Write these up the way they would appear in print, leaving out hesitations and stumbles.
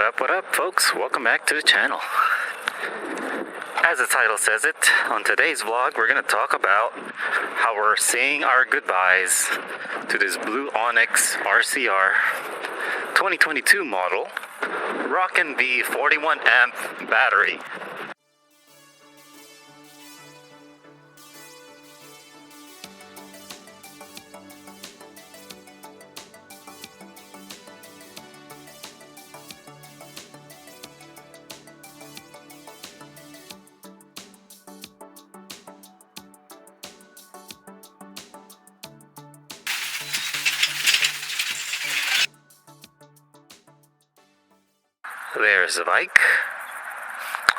What up, folks? Welcome back to the channel. As the title says it, on today's vlog, we're going to talk about how we're saying our goodbyes to this blue ONYX RCR 2022 model, rocking the 41 amp battery. There's the bike.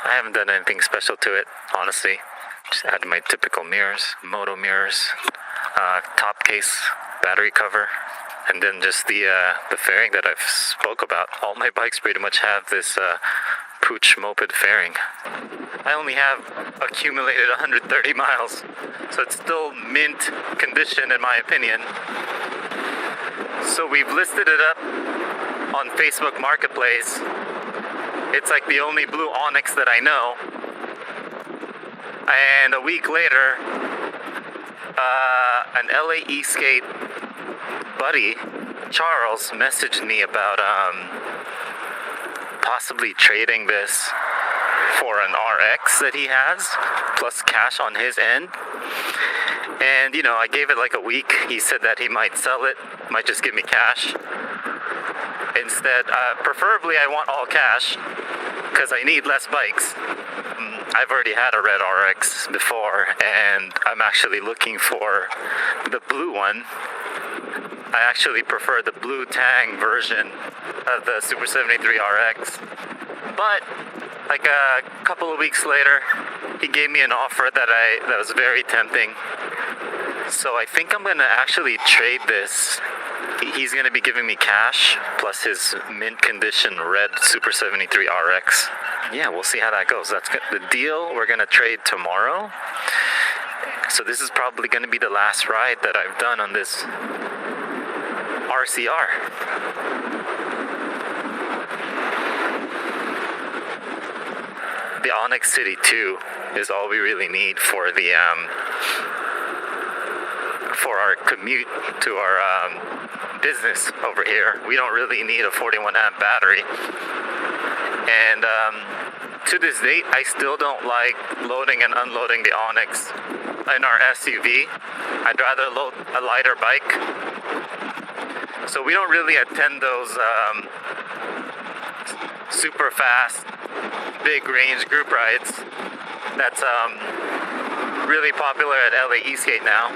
I haven't done anything special to it, honestly. Just added my typical mirrors, moto mirrors, top case, battery cover, and then just the fairing that I've spoke about. All my bikes pretty much have this pooch moped fairing. I only have accumulated 130 miles, so it's still mint condition in my opinion. So we've listed it up on Facebook Marketplace. It's like the only blue ONYX that I know. And a week later, an LA E-Skate buddy, Charles, messaged me about possibly trading this for an RX that he has, plus cash on his end. And, you know, I gave it like a week. He said that he might sell it, might just give me cash. Instead, preferably I want all cash, because I need less bikes. I've already had a red RX before, and I'm actually looking for the blue one. I actually prefer the blue Tang version of the Super73 RX. But like a couple of weeks later, he gave me an offer that was very tempting. So I think I'm gonna actually trade this. He's going to be giving me cash plus his mint condition red Super73 RX. Yeah, we'll see how that goes. That's the deal. We're going to trade tomorrow. So this is probably going to be the last ride that I've done on this RCR. The ONYX City 2 is all we really need for the for our commute to our business over here. We don't really need a 41 amp battery. And to this date, I still don't like loading and unloading the ONYX in our SUV. I'd rather load a lighter bike. So we don't really attend those super fast, big range group rides. That's really popular at LA E-Skate now.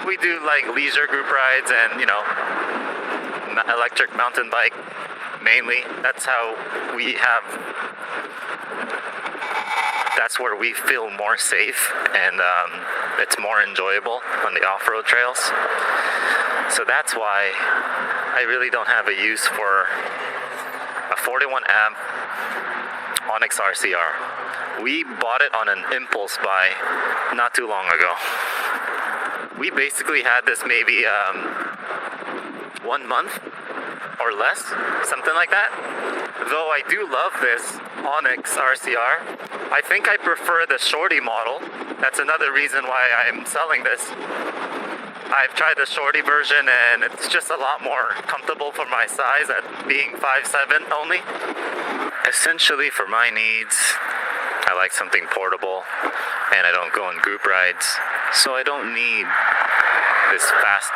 We do like leisure group rides and, you know, electric mountain bike mainly. That's how we have, that's where we feel more safe and it's more enjoyable on the off-road trails. So that's why I really don't have a use for a 41 amp ONYX RCR. We bought it on an impulse buy not too long ago. We basically had this maybe 1 month or less, something like that. Though I do love this ONYX RCR, I think I prefer the shorty model. That's another reason why I'm selling this. I've tried the shorty version and it's just a lot more comfortable for my size at being 5'7" only. Essentially for my needs, I like something portable and I don't go on group rides. So I don't need this fast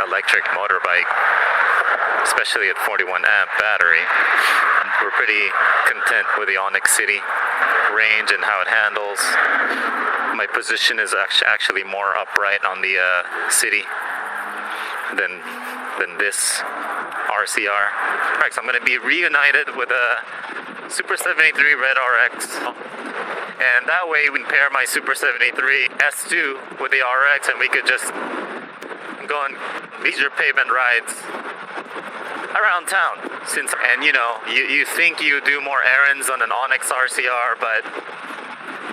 electric motorbike, especially at 41 amp battery. We're pretty content with the ONYX City range and how it handles. My position is actually more upright on the City than this RCR. Alright, so I'm going to be reunited with a Super73 Red RX. And that way we can pair my Super73 S2 with the RX and we could just go on leisure pavement rides around town. And you know, you think you do more errands on an ONYX RCR, but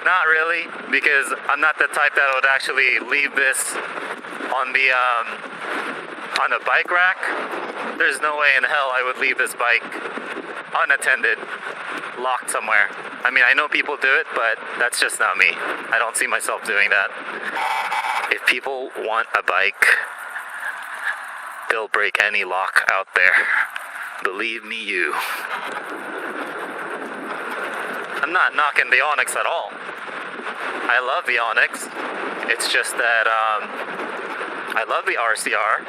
not really, because I'm not the type that would actually leave this on the on a bike rack. There's no way in hell I would leave this bike unattended, locked somewhere. I mean, I know people do it, but that's just not me. I don't see myself doing that. If people want a bike, they'll break any lock out there. Believe me, you. I'm not knocking the ONYX at all. I love the ONYX. It's just that I love the RCR.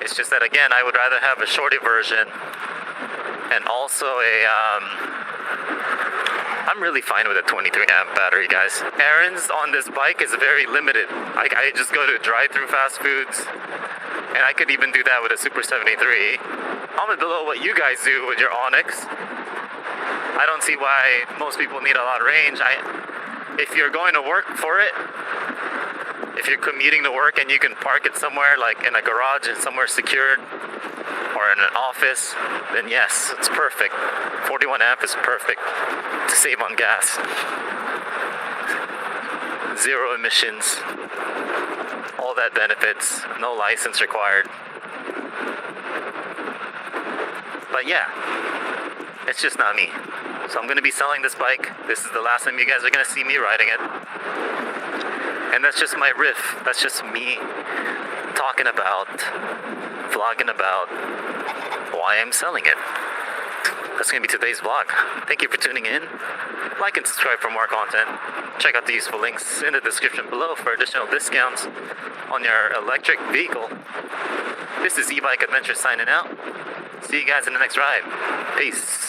It's just that, again, I would rather have a shorty version and also I'm really fine with a 23 amp battery, guys. Errands on this bike is very limited. I just go to drive-through fast foods, and I could even do that with a Super 73. I'm below what you guys do with your ONYX. I don't see why most people need a lot of range. If you're going to work for it, if you're commuting to work and you can park it somewhere, like in a garage and somewhere secured, or in an office, then yes, it's perfect. 41 amp is perfect to save on gas. 0 emissions, all that benefits, no license required. But yeah, it's just not me. So I'm gonna be selling this bike. This is the last time you guys are gonna see me riding it. And that's just my riff. That's just me talking about, vlogging about why I'm selling it. That's gonna be today's vlog. Thank you for tuning in. Like and subscribe for more content. Check out the useful links in the description below for additional discounts on your electric vehicle. This is E-Bike Adventure signing out. See you guys in the next ride. Peace.